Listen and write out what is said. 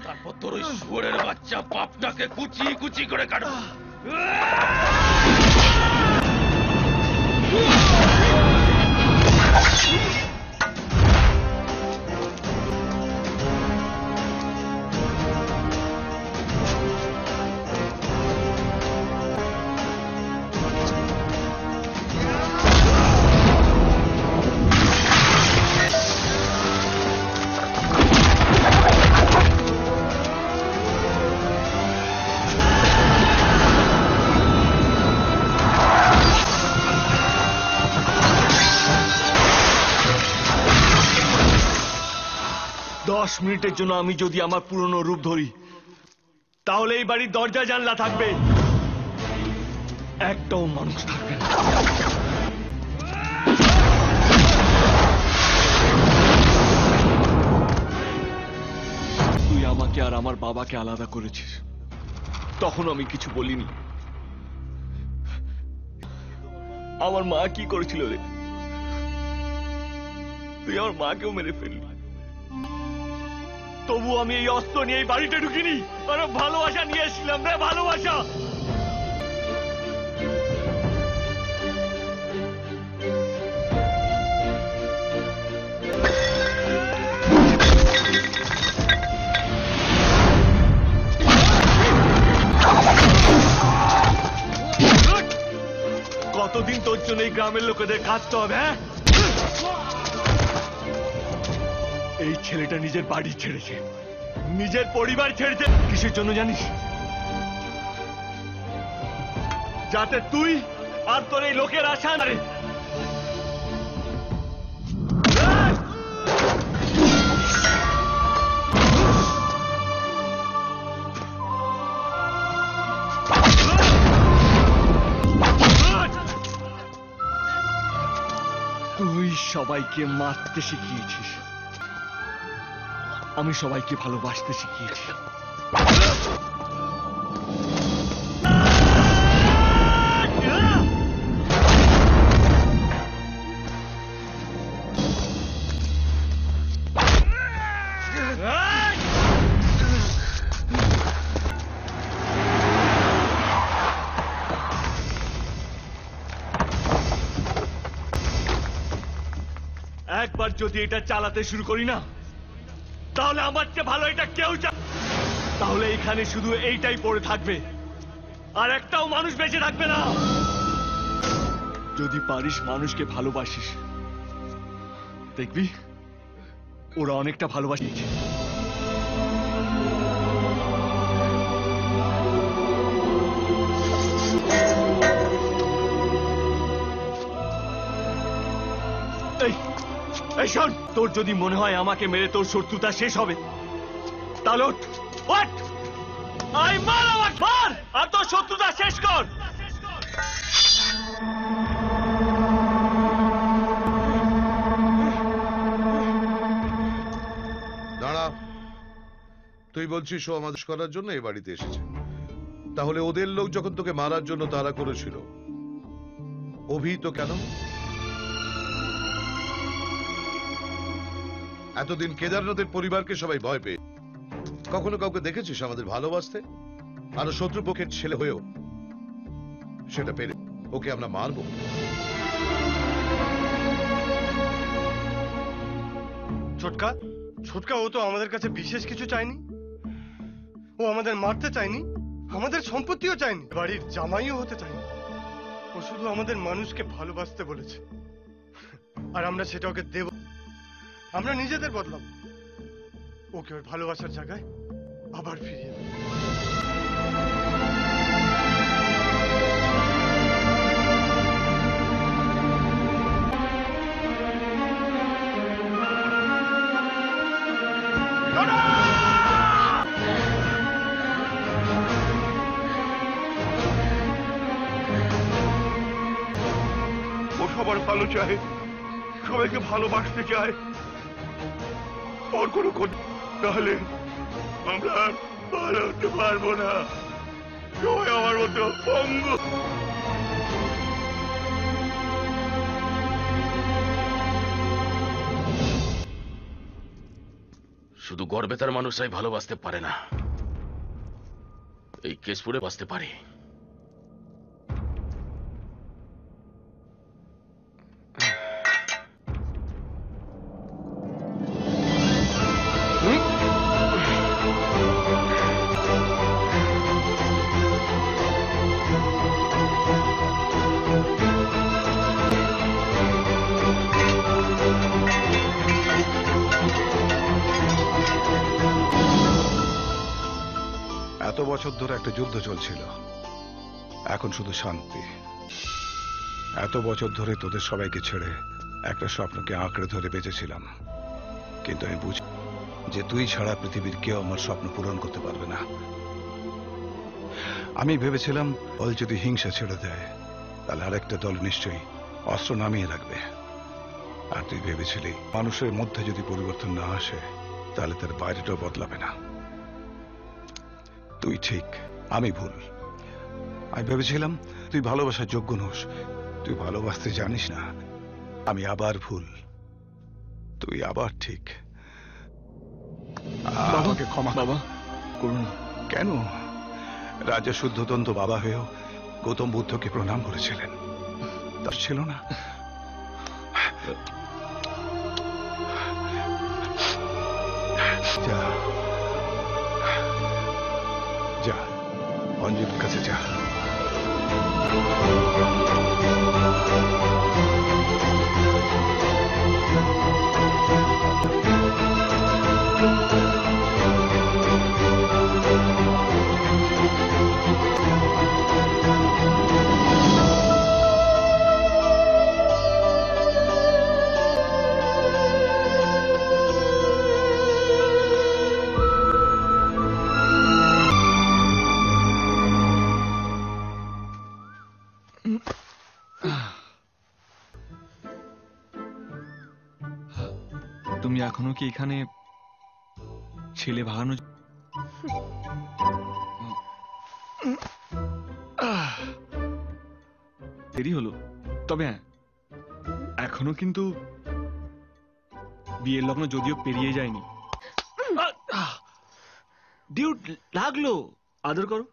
তারপর তোর ওই শুয়োরের বাচ্চা বাপটাকে কুচি কুচি করে কাটবো। মিনিটের জন্য আমি যদি আমার পুরনো রূপ ধরি তাহলে এই বাড়ির দরজা জানলা থাকবে, একটাও মানুষ থাকবে না। তুই আমাকে আর আমার বাবাকে আলাদা করেছিস, তখন আমি কিছু বলিনি। আমার মা কি করেছিল রে? তুই আমার মাকেও মেরে ফেললি, তবু আমি এই অস্ত্র নিয়ে এই বাড়িতে ঢুকিনি। আরে ভালোবাসা নিয়ে এসেছিলাম রে, ভালোবাসা। কতদিন তোর জন্য এই গ্রামের লোকেদের কাঁদতে হবে? হ্যাঁ, এই ছেলেটা নিজের বাড়ি ছেড়েছে, নিজের পরিবার ছেড়েছে। কিসের জন্য জানিস? যাতে তুই আর তোর এই লোকের আশা না। তুই সবাইকে মারতে শিখিয়েছিস, আমি সবাইকে ভালোবাসতে শিখিয়েছি। একবার যদি এটা চালাতে শুরু করি না, তাহলে আমার চেয়ে ভালো এটা কেউ তাহলে এখানে শুধু এইটাই পড়ে থাকবে, আর একটাও মানুষ বেঁচে থাকবে না। যদি পারিস মানুষকে ভালোবাসিস, দেখবি ওরা অনেকটা ভালোবাসিয়েছে। এই শোন, তোর যদি মনে হয় আমাকে মেরে তোর শত্রুতা শেষ হবে, তাহলে মার আমাকে, মার আর তোর শত্রুতা শেষ কর। দাঁড়া, তুই বলছিস ও আমাদের করার জন্য এ বাড়িতে এসেছে, তাহলে ওদের লোক যখন তোকে মারার জন্য তাড়া করেছিল, অভিহিত কেন? এতদিন কেদারনাথের পরিবারকে সবাই ভয় পেয়ে, কখনো কাউকে দেখেছিস আমাদের ভালোবাসতে? আর শত্রুপক্ষের ছেলে হয়েও সেটা পেরে ওকে আমরা মারব? ছোটকা, ছোটকা ও তো আমাদের কাছে বিশেষ কিছু চায়নি, ও আমাদের মারতে চায়নি, আমাদের সম্পত্তিও চায়নি, বাড়ির জামাইও হতে চায়নি। ও শুধু আমাদের মানুষকে ভালোবাসতে বলেছে, আর আমরা সেটা ওকে দেব। আমরা নিজেদের বদলাব, ওকে ওর ভালোবাসার জায়গায় আবার ফিরিয়ে দেব। ও সবার ভালো চায়, সবাইকে ভালোবাসতে চায়, ওর কোনো ক্ষতি তাহলে আমরা আর ভালো হতে পারবো না। সবাই আমার মতো পঙ্গু। শুধু গর্বে তার মানুষরাই ভালোবাসতে পারে না, এই কেশপুরে বাঁচতে পারে। এত বছর ধরে একটা যুদ্ধ চলছিল, এখন শুধু শান্তি। এত বছর ধরে তোদের সবাইকে ছেড়ে একটা স্বপ্নকে আঁকড়ে ধরে বেঁচেছিলাম, কিন্তু আমি বুঝি যে তুই ছাড়া পৃথিবীর কেউ আমার স্বপ্ন পূরণ করতে পারবে না। আমি ভেবেছিলাম দল যদি হিংসা ছেড়ে দেয় তাহলে আরেকটা দল নিশ্চয়ই অস্ত্র নামিয়ে রাখবে, আর তুই ভেবেছিলি মানুষের মধ্যে যদি পরিবর্তন না আসে তাহলে তার বাইরেটাও বদলাবে না। তুই ঠিক, আমি ভুল। আমি ভেবেছিলাম তুই ভালোবাসার যোগ্য নোস, তুই ভালোবাসতে জানিস না। আমি আবার ভুল, তুই আবার ঠিক। আমাকে ক্ষমা বাবা করুন। কেন? রাজা শুদ্ধতন্ত বাবা হয়েও গৌতম বুদ্ধকে প্রণাম করেছিলেন, তার ছিল না? যা যা, অঞ্জলির কাছে যা। তুমি এখনো কি এখানে ছেলে ভাগানো? দেরি হলো, তবে হ্যাঁ, এখনো কিন্তু বিয়ের লগ্ন যদিও পেরিয়ে যায়নি। ডিউড লাগলো, আদর করো।